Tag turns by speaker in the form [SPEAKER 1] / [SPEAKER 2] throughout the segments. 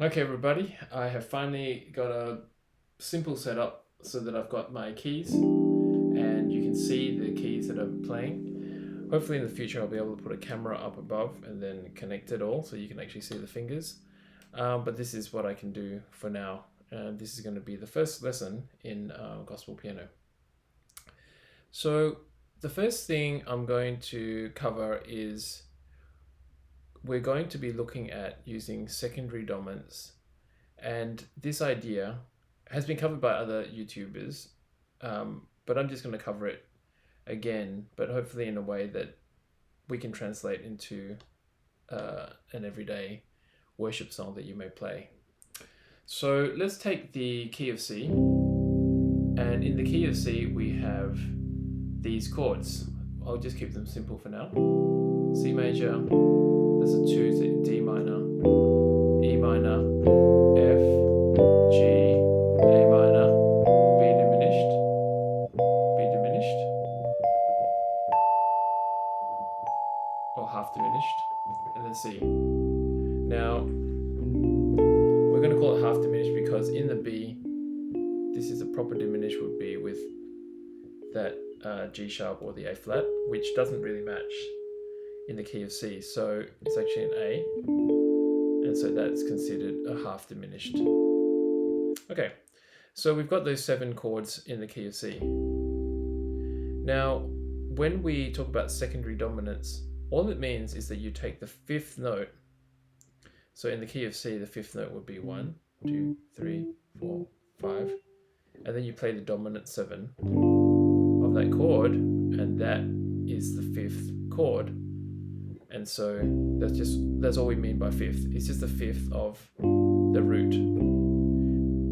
[SPEAKER 1] Okay, everybody, I have finally got a simple setup so that I've got my keys and you can see the keys that I'm playing. Hopefully in the future I'll be able to put a camera up above and then connect it all so you can actually see the fingers. But this is what I can do for now. This is going to be the first lesson in gospel piano. So the first thing I'm going to cover is we're going to be looking at using secondary dominants, and this idea has been covered by other YouTubers, but I'm just going to cover it again, but hopefully in a way that we can translate into an everyday worship song that you may play. So let's take the key of C, and in the key of C we have these chords. I'll just keep them simple for now. C major, there's a 2, D minor, E minor, F, G, A minor, B diminished, or half diminished, and then C. Now, we're going to call it half diminished because in the B, this is a proper diminished would be with that G sharp or the A flat, which doesn't really match in the key of C. So it's actually an A, and so that's considered a half diminished. Okay, so we've got those 7 chords in the key of C. Now, when we talk about secondary dominants, all it means is that you take the 5th note. So in the key of C, the 5th note would be 1, 2, 3, 4, 5, and then you play the dominant 7 of that chord, and that is the 5th chord. And so that's all we mean by 5th. It's just the 5th of the root.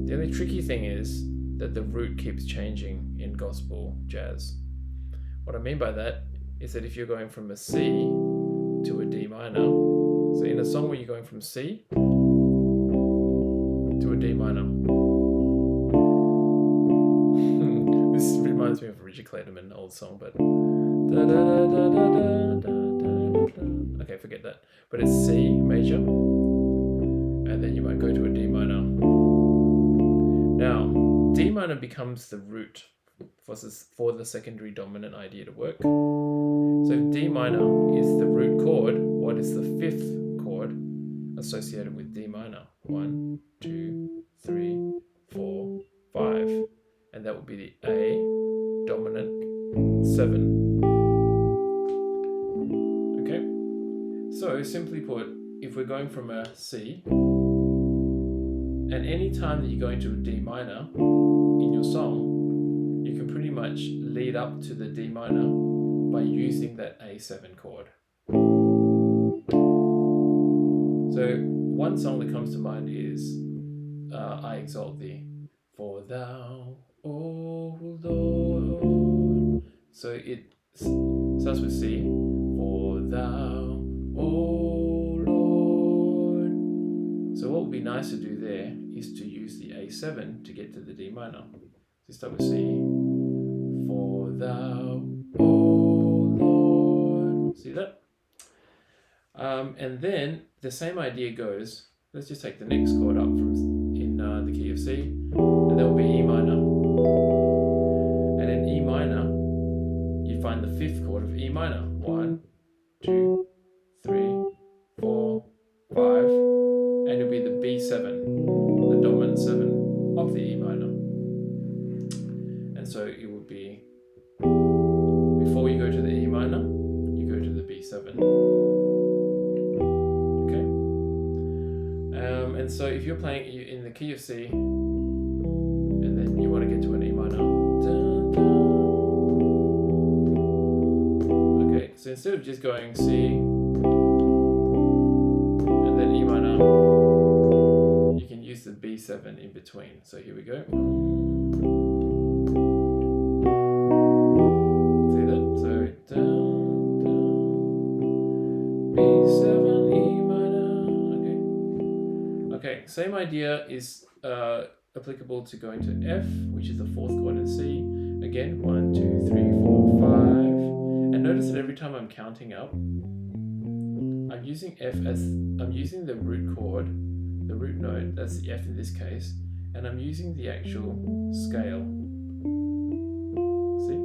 [SPEAKER 1] The only tricky thing is that the root keeps changing in gospel jazz. What I mean by that is that if you're going from a C to a D minor, so in a song where you're going from C to a D minor, this reminds me of a Richard Clayderman old song, but okay, forget that. But it's C major, and then you might go to a D minor. Now, D minor becomes the root for the secondary dominant idea to work. So if D minor is the root chord, what is the 5th chord associated with D minor? 1, 2, 3, 4, 5. And that would be the A dominant 7. Okay? So simply put, if we're going from a C, and any time that you're going to a D minor in your song, you can pretty much lead up to the D minor by using that A7 chord. So one song that comes to mind is I Exalt Thee. For Thou, O Lord. So it starts with C. For Thou, O Lord. So what would be nice to do there is to use the A7 to get to the D minor. So start with C. For Thou, O Lord. See that? And then the same idea goes. Let's just take the next chord up from in the key of C, and that will be E minor. And in E minor, you find the 5th chord of E minor. 1, 2, 3, 4, 5, and it'll be the B7, the dominant 7 of the E minor. And so it would be, before you go to the E minor, you go to the B7. Okay? And so if you're playing in the key of C, and then you want to get to an E minor. Okay, so instead of just going C, and then E minor, you can use the B7 in between. So here we go. See that? So down, B7, E minor. Okay, same idea is applicable to going to F, which is the 4th chord in C. Again, 1, 2, 3, 4, 5. And notice that every time I'm counting up, I'm using F as I'm using the root chord the root note, that's the F in this case, and I'm using the actual scale. See?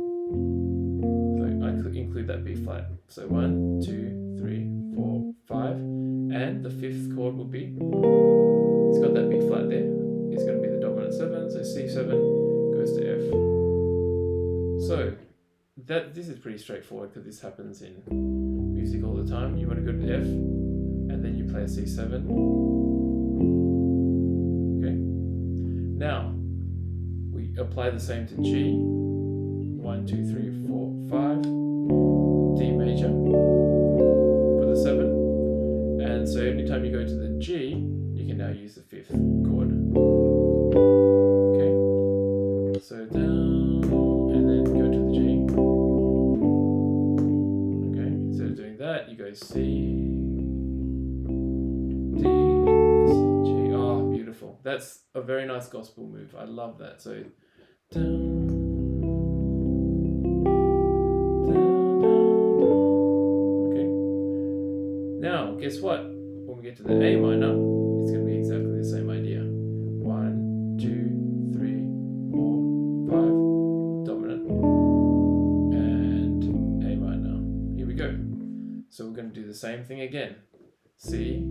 [SPEAKER 1] So I could include that B flat. So 1, 2, 3, 4, 5, and the fifth chord will be, it's got that B flat there, it's going to be the dominant 7, so C7 goes to F. So this is pretty straightforward because this happens in music all the time. You want to go to F, and then you play a C7. Okay. Now we apply the same to G. 1, 2, 3, 4, 5. D major for the 7. And so anytime you go to the G, you can now use the fifth chord. Okay. So down, and then go to the G. Okay. Instead of doing that, you go C, D, G. Oh, beautiful. That's a very nice gospel move. I love that. So down. Now, guess what? When we get to the A minor, it's going to be exactly the same idea. 1, 2, 3, 4, 5, dominant, and A minor. Here we go. So we're going to do the same thing again. C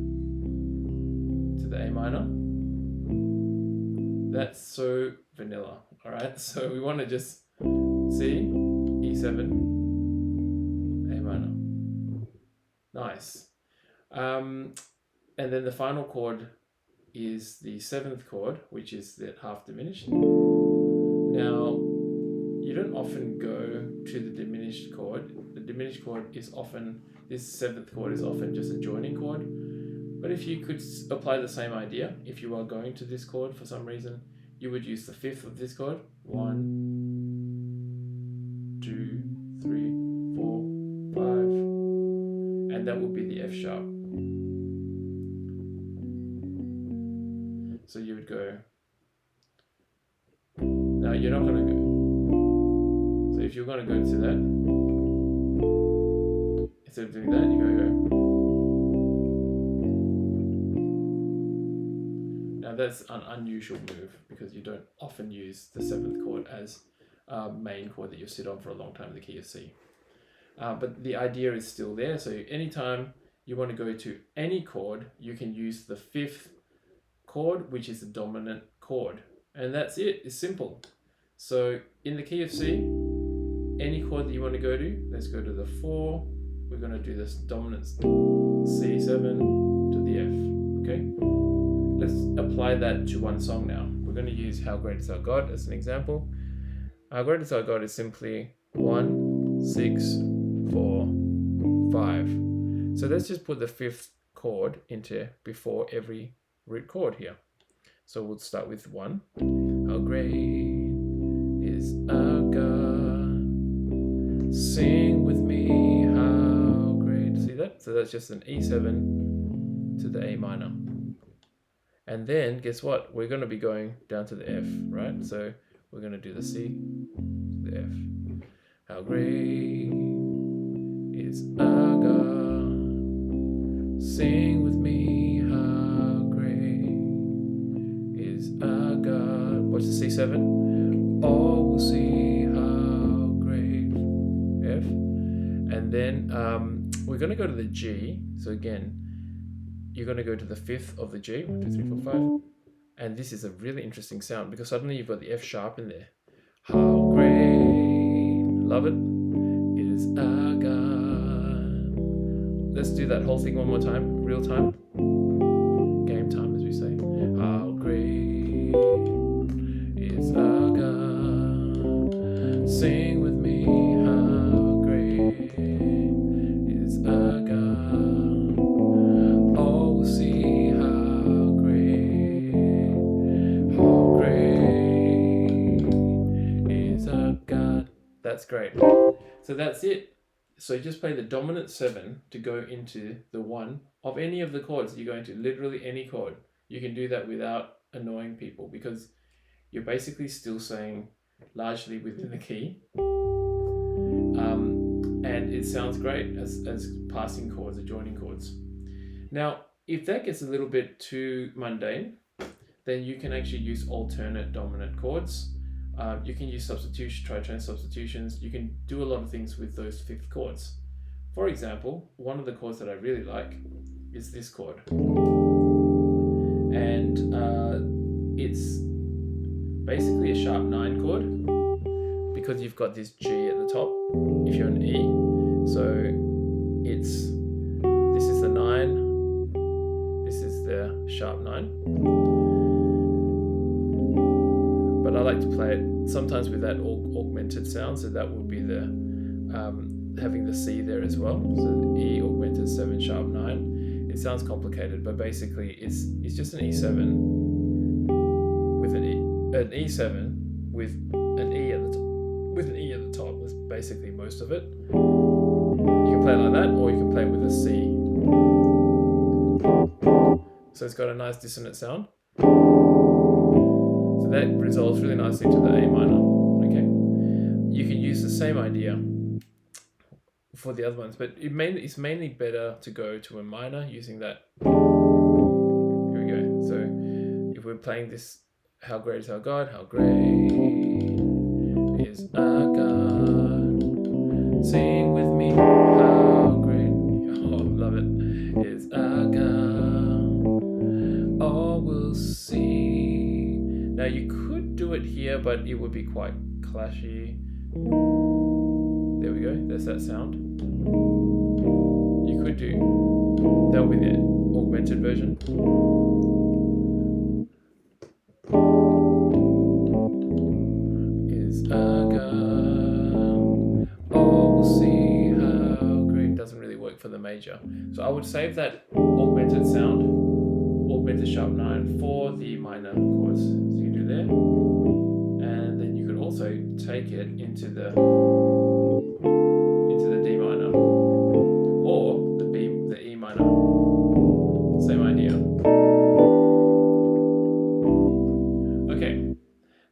[SPEAKER 1] to the A minor. That's so vanilla, all right? So we want to just C, E7, A minor. Nice. And then the final chord is the 7th chord, which is the half diminished. Now, you don't often go to the diminished chord. The diminished chord is often, this 7th chord is often just a joining chord. But if you could apply the same idea, if you are going to this chord for some reason, you would use the 5th of this chord. 1, 2, 3, 4, 5. And that would be the F sharp. So you would go, now you're not going to go, so if you're going to go to that, instead of doing that, you go. Now that's an unusual move because you don't often use the 7th chord as a main chord that you'll sit on for a long time in the key of C. But the idea is still there, so anytime you want to go to any chord, you can use the 5th chord, which is the dominant chord, and that's it. It's simple. So in the key of C, any chord that you want to go to, let's go to the 4. We're going to do this dominant C7 to the F. Okay, let's apply that to one song now. We're going to use How Great Is Our God as an example. How Great Is Our God is simply 1, 6, 4, 5. So let's just put the 5th chord into before every root chord here. So we'll start with 1. How great is our God. Sing with me, how great. See that? So that's just an E7 to the A minor. And then guess what? We're going to be going down to the F, right? So we're going to do the C, the F. How great is our God. Sing with me, how great is our God. Watch the C7. All will see how great. F. And then we're going to go to the G. So again, you're going to go to the 5th of the G. 1, 2, 3, 4, 5. And this is a really interesting sound because suddenly you've got the F sharp in there. How great, love it, is our God. Let's do that whole thing one more time, real time. Game time, as we say. How great is our God. Sing with me, how great is our God. All will see how great is our God. That's great. So that's it. So just play the dominant 7 to go into the 1 of any of the chords you're going to, literally any chord. You can do that without annoying people because you're basically still saying largely within the key. And it sounds great as passing chords or joining chords. Now, if that gets a little bit too mundane, then you can actually use alternate dominant chords. You can use substitution, tritone substitutions. You can do a lot of things with those fifth chords. For example, one of the chords that I really like is this chord. And it's basically a sharp 9 chord because you've got this G at the top if you're an E. So this is the 9, this is the sharp 9. But I like to play it sometimes with that augmented sound, so that would be the having the C there as well. So E augmented 7 sharp 9. It sounds complicated, but basically it's just an E7 with an E7 with an E at the top. That's basically most of it. You can play it like that, or you can play it with a C. So it's got a nice dissonant sound. So that resolves really nicely to the A minor. Okay, you can use the same idea for the other ones, but it's mainly better to go to a minor using that. Here we go. So if we're playing this, how great is our God? How great is our God? Sing with me, how great, oh, love it, is our God. All will see. Now you could do it here, but it would be quite clashy. There we go, there's that sound. You could do, that would be the augmented version. Is our God, oh, we'll see how great. Doesn't really work for the major. So I would save that augmented sound, augmented sharp 9 for the minor chords. So you can do there. And then you could also take it into the